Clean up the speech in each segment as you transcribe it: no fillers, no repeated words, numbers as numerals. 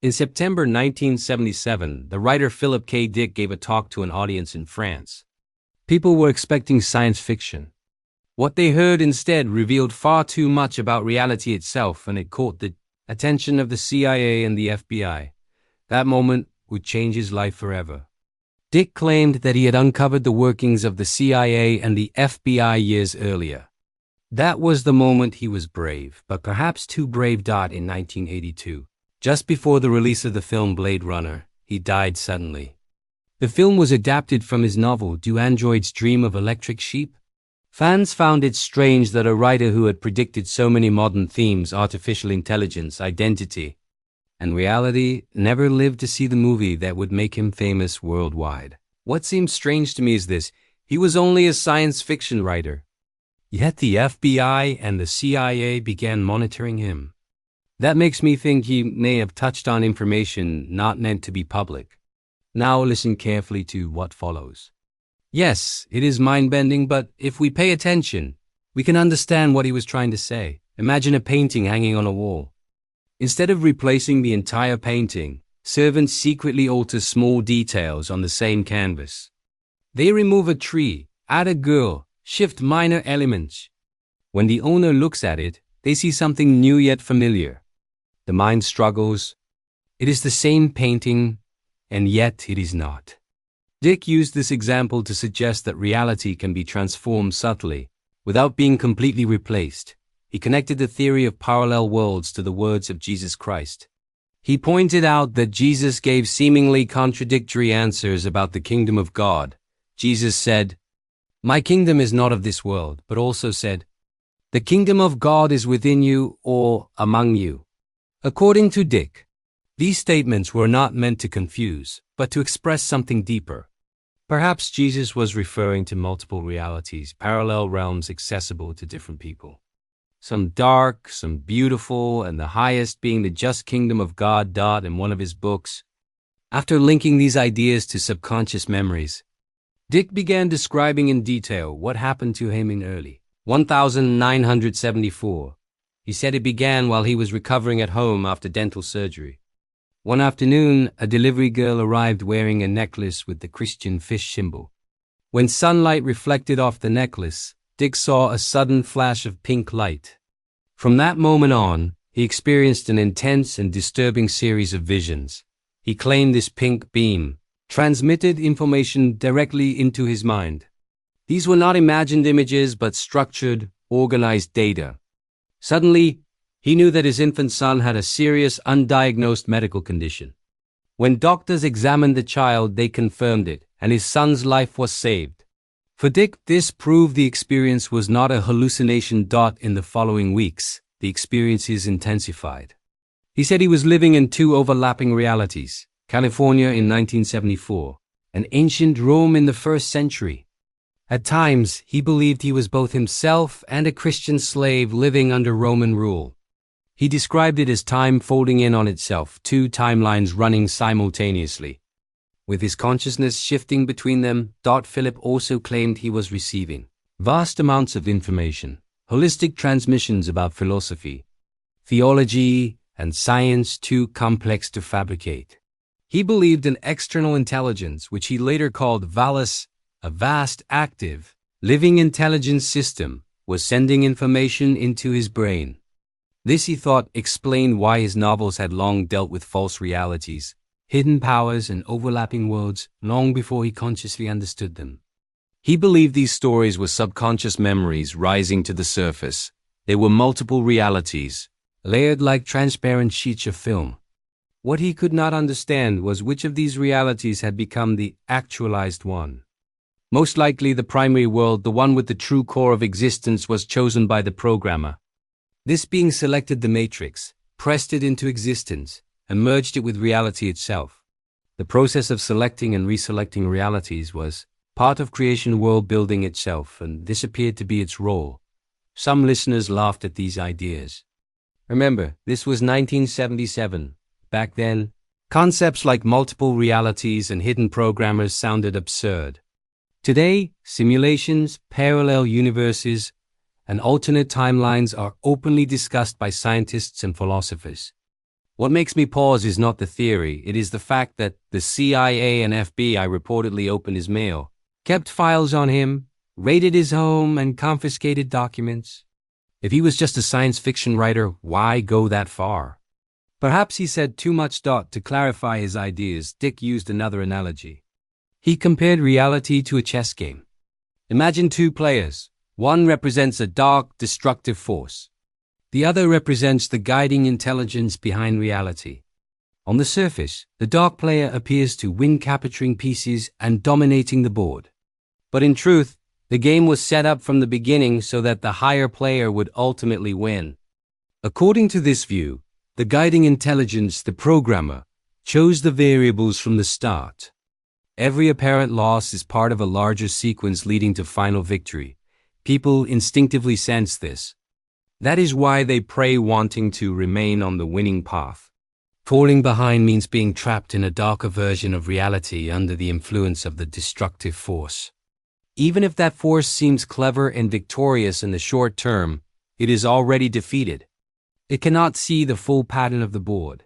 In September 1977, the writer Philip K. Dick gave a talk to an audience in France. People were expecting science fiction. What they heard instead revealed far too much about reality itself, and it caught the attention of the CIA and the FBI. That moment would change his life forever. Dick claimed that he had uncovered the workings of the CIA and the FBI years earlier. That was the moment he was brave, but perhaps too brave. In 1982, just before the release of the film Blade Runner, he died suddenly. The film was adapted from his novel Do Androids Dream of Electric Sheep? Fans found it strange that a writer who had predicted so many modern themes, artificial intelligence, identity, and reality, never lived to see the movie that would make him famous worldwide. What seems strange to me is this: he was only a science fiction writer. Yet the FBI and the CIA began monitoring him. That makes me think he may have touched on information not meant to be public. Now listen carefully to what follows. Yes, it is mind-bending, but if we pay attention, we can understand what he was trying to say. Imagine a painting hanging on a wall. Instead of replacing the entire painting, servants secretly alter small details on the same canvas. They remove a tree, add a girl, shift minor elements. When the owner looks at it, they see something new yet familiar. The mind struggles. It is the same painting, and yet it is not. Dick used this example to suggest that reality can be transformed subtly, without being completely replaced. He connected the theory of parallel worlds to the words of Jesus Christ. He pointed out that Jesus gave seemingly contradictory answers about the kingdom of God. Jesus said, "My kingdom is not of this world," but also said, "The kingdom of God is within you or among you." According to Dick, these statements were not meant to confuse, but to express something deeper. Perhaps Jesus was referring to multiple realities, parallel realms accessible to different people. Some dark, some beautiful, and the highest being the just kingdom of God. In one of his books, after linking these ideas to subconscious memories, Dick began describing in detail what happened to him in early 1974. He said it began while he was recovering at home after dental surgery. One afternoon, a delivery girl arrived wearing a necklace with the Christian fish symbol. When sunlight reflected off the necklace, Dick saw a sudden flash of pink light. From that moment on, he experienced an intense and disturbing series of visions. He claimed this pink beam transmitted information directly into his mind. These were not imagined images, but structured, organized data. Suddenly, he knew that his infant son had a serious, undiagnosed medical condition. When doctors examined the child, they confirmed it, and his son's life was saved. For Dick, this proved the experience was not a hallucination. In the following weeks, the experiences intensified. He said he was living in two overlapping realities: California in 1974 and ancient Rome in the 1st century. At times, he believed he was both himself and a Christian slave living under Roman rule. He described it as time folding in on itself, two timelines running simultaneously. With his consciousness shifting between them, Philip also claimed he was receiving vast amounts of information, holistic transmissions about philosophy, theology, and science too complex to fabricate. He believed an external intelligence, which he later called Valis, a vast, active, living intelligence system, was sending information into his brain. This, he thought, explained why his novels had long dealt with false realities, hidden powers, and overlapping worlds long before he consciously understood them. He believed these stories were subconscious memories rising to the surface. They were multiple realities, layered like transparent sheets of film. What he could not understand was which of these realities had become the actualized one. Most likely the primary world, the one with the true core of existence, was chosen by the programmer. This being selected the matrix, pressed it into existence, and merged it with reality itself. The process of selecting and reselecting realities was part of creation world building itself, and this appeared to be its role. Some listeners laughed at these ideas. Remember, this was 1977. Back then, concepts like multiple realities and hidden programmers sounded absurd. Today, simulations, parallel universes, and alternate timelines are openly discussed by scientists and philosophers. What makes me pause is not the theory, it is the fact that the CIA and FBI reportedly opened his mail, kept files on him, raided his home, and confiscated documents. If he was just a science fiction writer, why go that far? Perhaps he said too much. To clarify his ideas, Dick used another analogy. He compared reality to a chess game. Imagine two players. One represents a dark, destructive force. The other represents the guiding intelligence behind reality. On the surface, the dark player appears to win, capturing pieces and dominating the board. But in truth, the game was set up from the beginning so that the higher player would ultimately win. According to this view, the guiding intelligence, the programmer, chose the variables from the start. Every apparent loss is part of a larger sequence leading to final victory. People instinctively sense this. That is why they pray, wanting to remain on the winning path. Falling behind means being trapped in a darker version of reality under the influence of the destructive force. Even if that force seems clever and victorious in the short term, it is already defeated. It cannot see the full pattern of the board.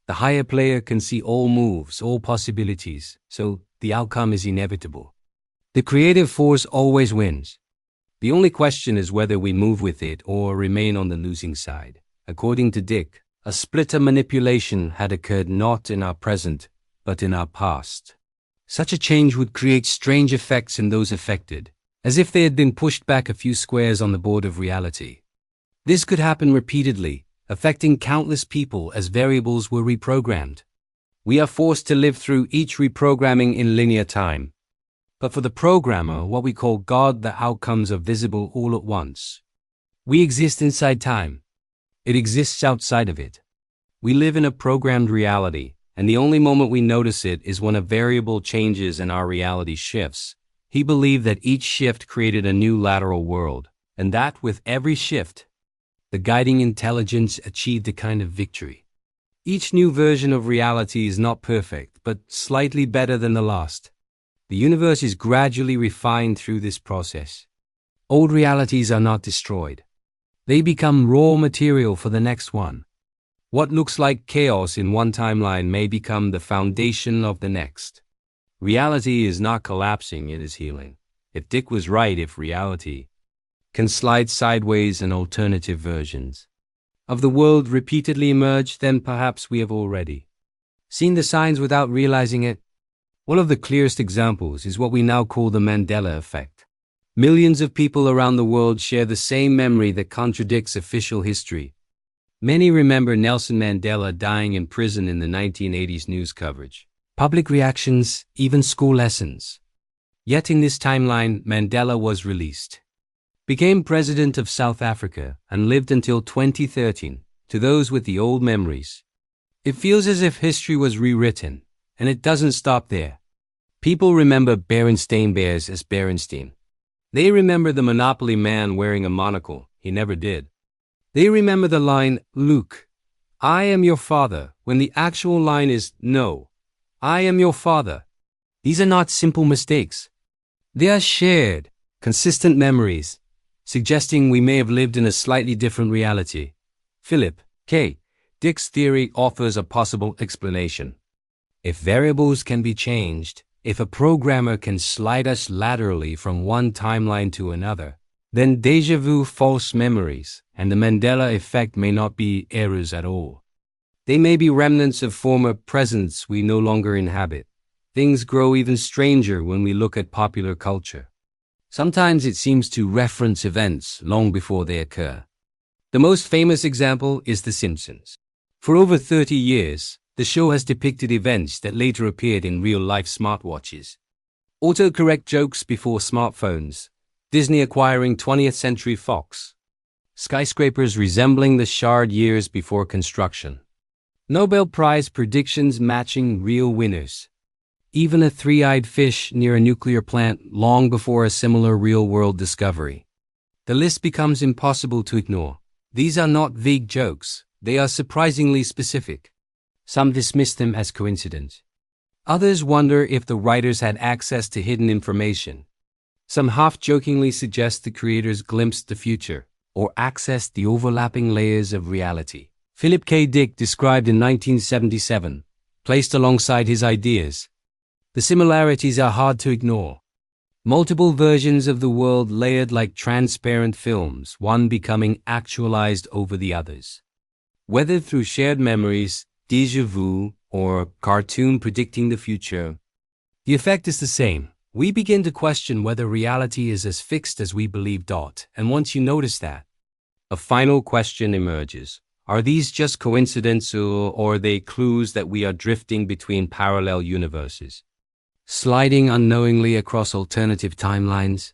The higher player can see all moves, all possibilities, so the outcome is inevitable. The creative force always wins. The only question is whether we move with it or remain on the losing side. According to Dick, a splitter manipulation had occurred not in our present, but in our past. Such a change would create strange effects in those affected, as if they had been pushed back a few squares on the board of reality. This could happen repeatedly, affecting countless people as variables were reprogrammed. We are forced to live through each reprogramming in linear time. But for the programmer, what we call God, the outcomes are visible all at once. We exist inside time. It exists outside of it. We live in a programmed reality, and the only moment we notice it is when a variable changes and our reality shifts. He believed that each shift created a new lateral world, and that with every shift, the guiding intelligence achieved a kind of victory. Each new version of reality is not perfect, but slightly better than the last. The universe is gradually refined through this process. Old realities are not destroyed. They become raw material for the next one. What looks like chaos in one timeline may become the foundation of the next. Reality is not collapsing, it is healing. If Dick was right, if reality can slide sideways and alternative versions of the world repeatedly emerge, then perhaps we have already seen the signs without realizing it. One of the clearest examples is what we now call the Mandela effect. Millions of people around the world share the same memory that contradicts official history. Many remember Nelson Mandela dying in prison in the 1980s news coverage, public reactions, even school lessons. Yet in this timeline, Mandela was released, became president of South Africa, and lived until 2013. To those with the old memories, it feels as if history was rewritten. And it doesn't stop there. People remember Berenstain Bears as Berenstain. They remember the Monopoly man wearing a monocle. He never did. They remember the line, "Luke, I am your father," when the actual line is, "No, I am your father." These are not simple mistakes. They are shared, consistent memories, suggesting we may have lived in a slightly different reality. Philip K. Dick's theory offers a possible explanation. If variables can be changed, if a programmer can slide us laterally from one timeline to another, then déjà vu, false memories, and the Mandela effect may not be errors at all. They may be remnants of former presents we no longer inhabit. Things grow even stranger when we look at popular culture. Sometimes it seems to reference events long before they occur. The most famous example is The Simpsons. For over 30 years, the show has depicted events that later appeared in real-life smartwatches. Autocorrect jokes before smartphones, Disney acquiring 20th Century Fox, skyscrapers resembling the Shard years before construction, Nobel Prize predictions matching real winners, even a three-eyed fish near a nuclear plant long before a similar real-world discovery. The list becomes impossible to ignore. These are not vague jokes, they are surprisingly specific. Some dismiss them as coincidence. Others wonder if the writers had access to hidden information. Some half-jokingly suggest the creators glimpsed the future or accessed the overlapping layers of reality. Philip K. Dick described in 1977, placed alongside his ideas. The similarities are hard to ignore. Multiple versions of the world layered like transparent films, one becoming actualized over the others. Whether through shared memories, déjà vu, or cartoon predicting the future, the effect is the same. We begin to question whether reality is as fixed as we believe. And once you notice that, a final question emerges. Are these just coincidences, or are they clues that we are drifting between parallel universes, sliding unknowingly across alternative timelines?